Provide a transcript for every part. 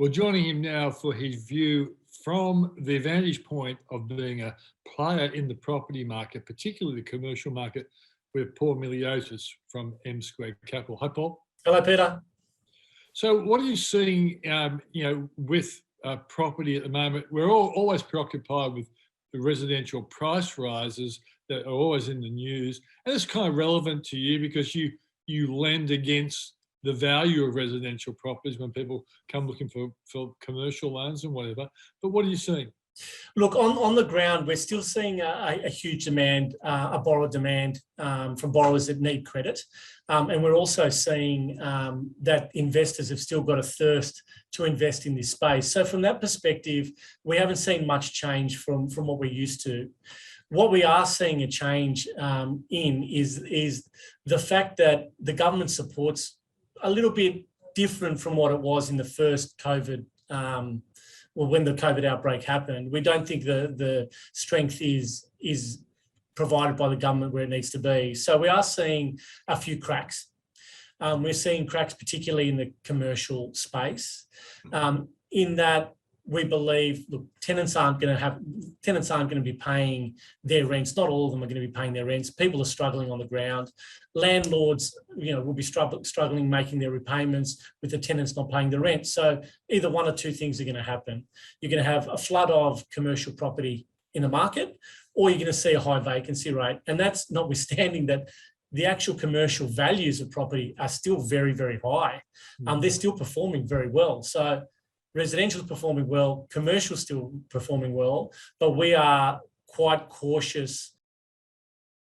We're joining him now for his view from the vantage point of being a player in the property market, particularly the commercial market, with Paul Miliotis from Msquared Capital. Hi, Paul. Hello, Peter. So what are you seeing, with property at the moment? We're always preoccupied with the residential price rises that are always in the news. And it's kind of relevant to you because you lend against the value of residential properties when people come looking for commercial loans and whatever. But what are you seeing? Look, on the ground, we're still seeing a huge demand, a borrower demand from borrowers that need credit. And we're also seeing that investors have still got a thirst to invest in this space. So from that perspective, we haven't seen much change from what we're used to. What we are seeing a change in is the fact that the government support's a little bit different from what it was in the first COVID, when the COVID outbreak happened. We don't think the strength is provided by the government where it needs to be. So we are seeing a few cracks. We're seeing cracks particularly in the commercial space, in that we believe, look, tenants aren't going to be paying their rents. Not all of them are going to be paying their rents. People are struggling on the ground. Landlords, will be struggling making their repayments with the tenants not paying the rent. So either one or two things are going to happen. You're going to have a flood of commercial property in the market, or you're going to see a high vacancy rate. And that's notwithstanding that the actual commercial values of property are still very, very high. They're still performing very well. So residential is performing well, commercial is still performing well, but we are quite cautious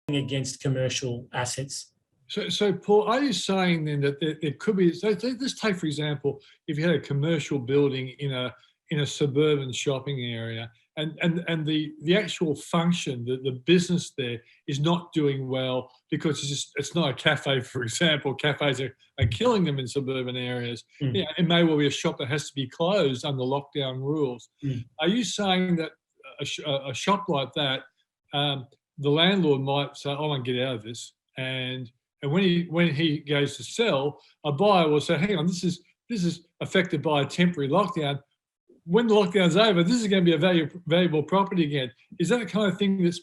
against commercial assets. So Paul, are you saying then that there could be, so let's take, for example, if you had a commercial building in a suburban shopping area and the actual function, the business there is not doing well because it's not a cafe, for example. Cafes are killing them in suburban areas. Yeah, it may well be a shop that has to be closed under lockdown rules. Are you saying that a shop like that, the landlord might say, I want to get out of this, and when he goes to sell, a buyer will say, hang on, this is affected by a temporary lockdown. When the lockdown's over, this is going to be a valuable property again. Is that the kind of thing that's...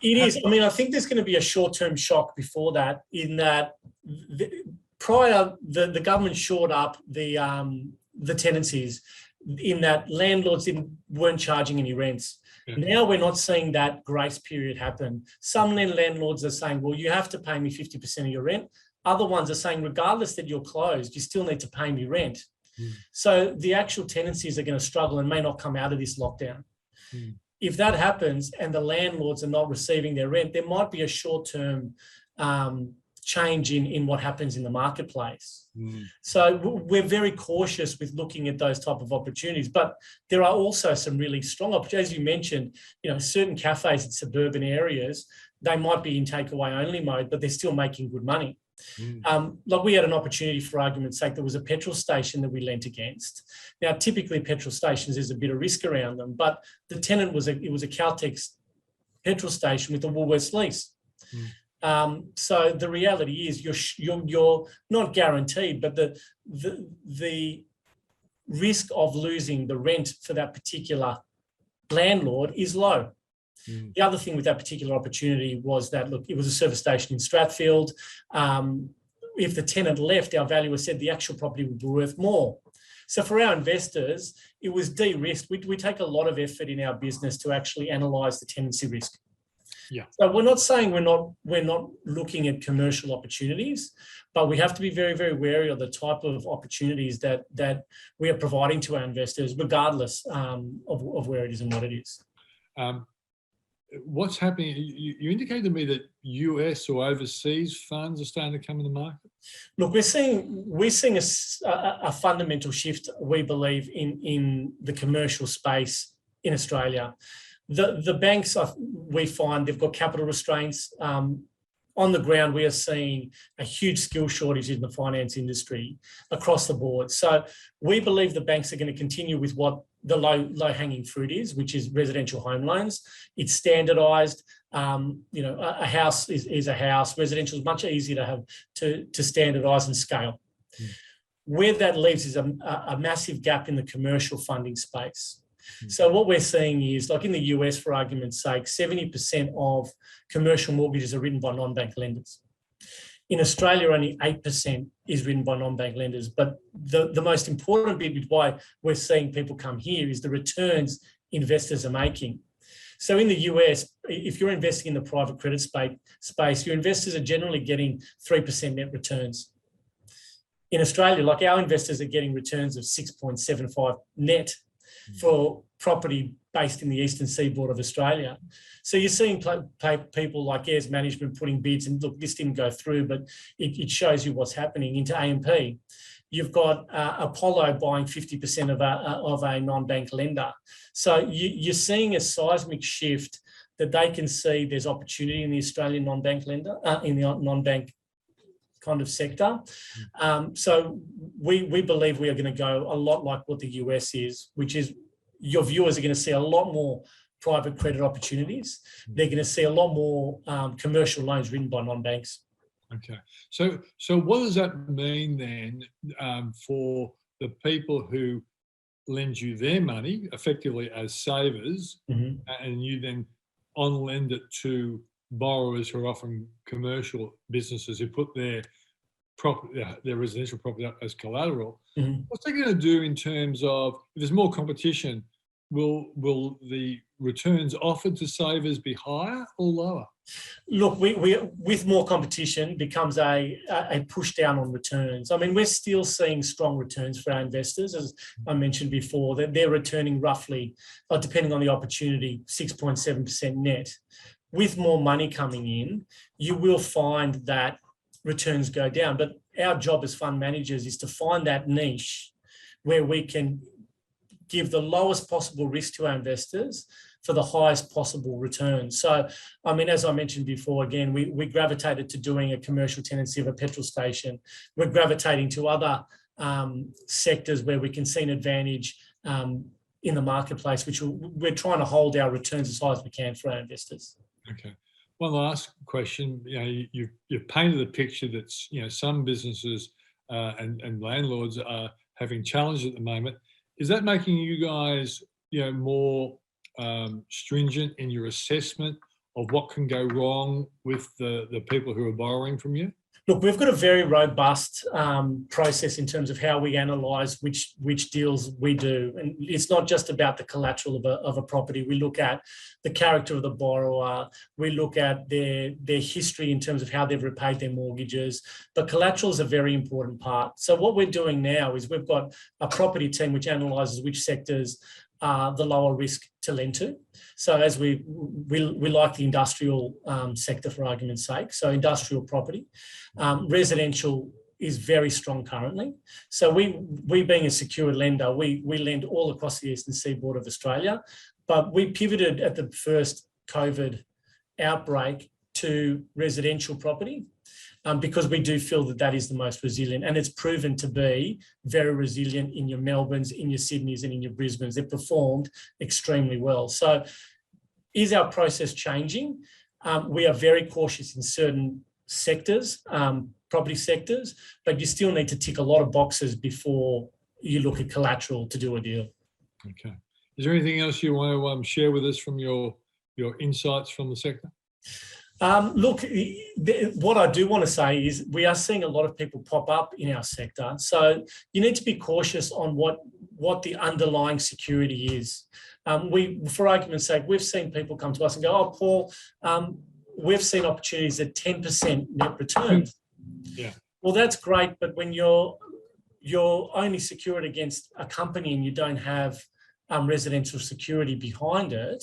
It is. I mean, I think there's going to be a short-term shock before that, in that the government shored up the tenancies, in that landlords weren't charging any rents. Yeah. Now we're not seeing that grace period happen. Some landlords are saying, well, you have to pay me 50% of your rent. Other ones are saying, regardless that you're closed, you still need to pay me rent. So the actual tenancies are going to struggle and may not come out of this lockdown. If that happens and the landlords are not receiving their rent, there might be a short-term change in what happens in the marketplace. So we're very cautious with looking at those type of opportunities, but there are also some really strong opportunities. As you mentioned, certain cafes in suburban areas, they might be in takeaway only mode, but they're still making good money. Like we had an opportunity, for argument's sake, there was a petrol station that we lent against. Now, typically petrol stations, there's a bit of risk around them, but the tenant was a Caltex petrol station with a Woolworths lease. So the reality is you're not guaranteed, but the risk of losing the rent for that particular landlord is low. The other thing with that particular opportunity was that, look, it was a service station in Strathfield. If the tenant left, our valuer said the actual property would be worth more. So for our investors, it was de-risked. We take a lot of effort in our business to actually analyse the tenancy risk. Yeah. So we're not saying we're not looking at commercial opportunities, but we have to be very, very wary of the type of opportunities that we are providing to our investors, regardless of where it is and what it is. What's happening? You indicated to me that US or overseas funds are starting to come in the market. Look, we're seeing a fundamental shift, we believe, in the commercial space in Australia. The banks, we find, they've got capital restraints. On the ground, we are seeing a huge skill shortage in the finance industry across the board. So we believe the banks are going to continue with what the low-hanging fruit is, which is residential home loans. It's standardised. A house is a house. Residential is much easier to standardise and scale. Where that leaves is a massive gap in the commercial funding space. So what we're seeing is, like in the US, for argument's sake, 70% of commercial mortgages are written by non-bank lenders. In Australia, only 8% is written by non-bank lenders. But the most important bit with why we're seeing people come here is the returns investors are making. So in the US, if you're investing in the private credit space, your investors are generally getting 3% net returns. In Australia, like our investors are getting returns of 6.75 net for property based in the eastern seaboard of Australia. So you're seeing people like Ayers Management putting bids, and look, this didn't go through, but it shows you what's happening into AMP. You've got Apollo buying 50% of a non-bank lender. So you're seeing a seismic shift that they can see there's opportunity in the Australian non-bank lender, in the non-bank kind of sector. So we believe we are going to go a lot like what the US is, which is your viewers are going to see a lot more private credit opportunities. They're going to see a lot more commercial loans written by non-banks. Okay. So what does that mean then for the people who lend you their money effectively as savers, and you then on-lend it to borrowers who are often commercial businesses who put their residential property up as collateral? What's that going to do in terms of, if there's more competition, will the returns offered to savers be higher or lower? Look, we with more competition becomes a push down on returns. I mean, we're still seeing strong returns for our investors, as I mentioned before, that they're returning roughly, depending on the opportunity, 6.7% net. With more money coming in, you will find that returns go down. But our job as fund managers is to find that niche where we can give the lowest possible risk to our investors for the highest possible return. So, I mean, as I mentioned before, again, we gravitated to doing a commercial tenancy of a petrol station. We're gravitating to other sectors where we can see an advantage in the marketplace, which we're trying to hold our returns as high as we can for our investors. Okay. One last question. You've painted a picture that's, some businesses and landlords are having challenges at the moment. Is that making you guys, more stringent in your assessment of what can go wrong with the people who are borrowing from you? Look, we've got a very robust process in terms of how we analyse which deals we do. And it's not just about the collateral of a property. We look at the character of the borrower. We look at their history in terms of how they've repaid their mortgages. But collateral is a very important part. So what we're doing now is we've got a property team which analyses which sectors are the lower risk to lend to. So as we like the industrial sector, for argument's sake, so industrial property. Residential is very strong currently. So we being a secured lender, we lend all across the eastern seaboard of Australia, but we pivoted at the first COVID outbreak to residential property because we do feel that is the most resilient, and it's proven to be very resilient in your Melbournes, in your Sydneys and in your Brisbanes. They've performed extremely well. So is our process changing? We are very cautious in certain sectors, property sectors, but you still need to tick a lot of boxes before you look at collateral to do a deal. Okay. Is there anything else you want to share with us from your insights from the sector? Look, what I do want to say is we are seeing a lot of people pop up in our sector. So you need to be cautious on what the underlying security is. For argument's sake, we've seen people come to us and go, "Oh, Paul, we've seen opportunities at 10% net returns." Yeah. Well, that's great, but when you're only secured against a company and you don't have residential security behind it,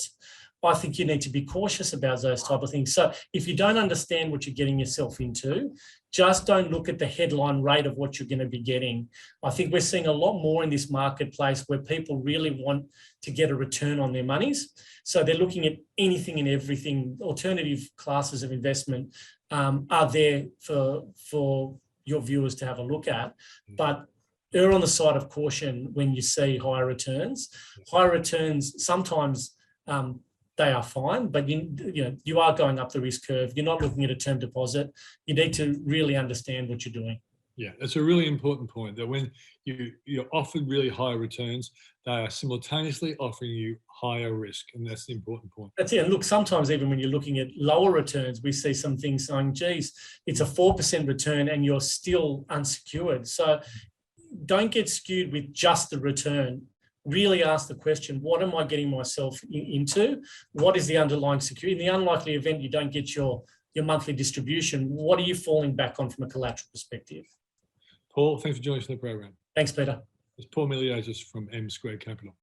I think you need to be cautious about those type of things. So if you don't understand what you're getting yourself into, just don't look at the headline rate of what you're going to be getting. I think we're seeing a lot more in this marketplace where people really want to get a return on their monies. So they're looking at anything and everything. Alternative classes of investment are there for your viewers to have a look at. But err on the side of caution when you see higher returns. Higher returns, sometimes they are fine, but you are going up the risk curve. You're not looking at a term deposit. You need to really understand what you're doing. Yeah, that's a really important point, that when you're offered really high returns, they are simultaneously offering you higher risk. And that's the important point. That's it. And look, sometimes even when you're looking at lower returns, we see some things saying, geez, it's a 4% return and you're still unsecured. So don't get skewed with just the return. Really ask the question, what am I getting myself into? What is the underlying security? In the unlikely event you don't get your monthly distribution, what are you falling back on from a collateral perspective? Paul, thanks for joining us on the program. Thanks, Peter. It's Paul Miliatis from Msquared Capital.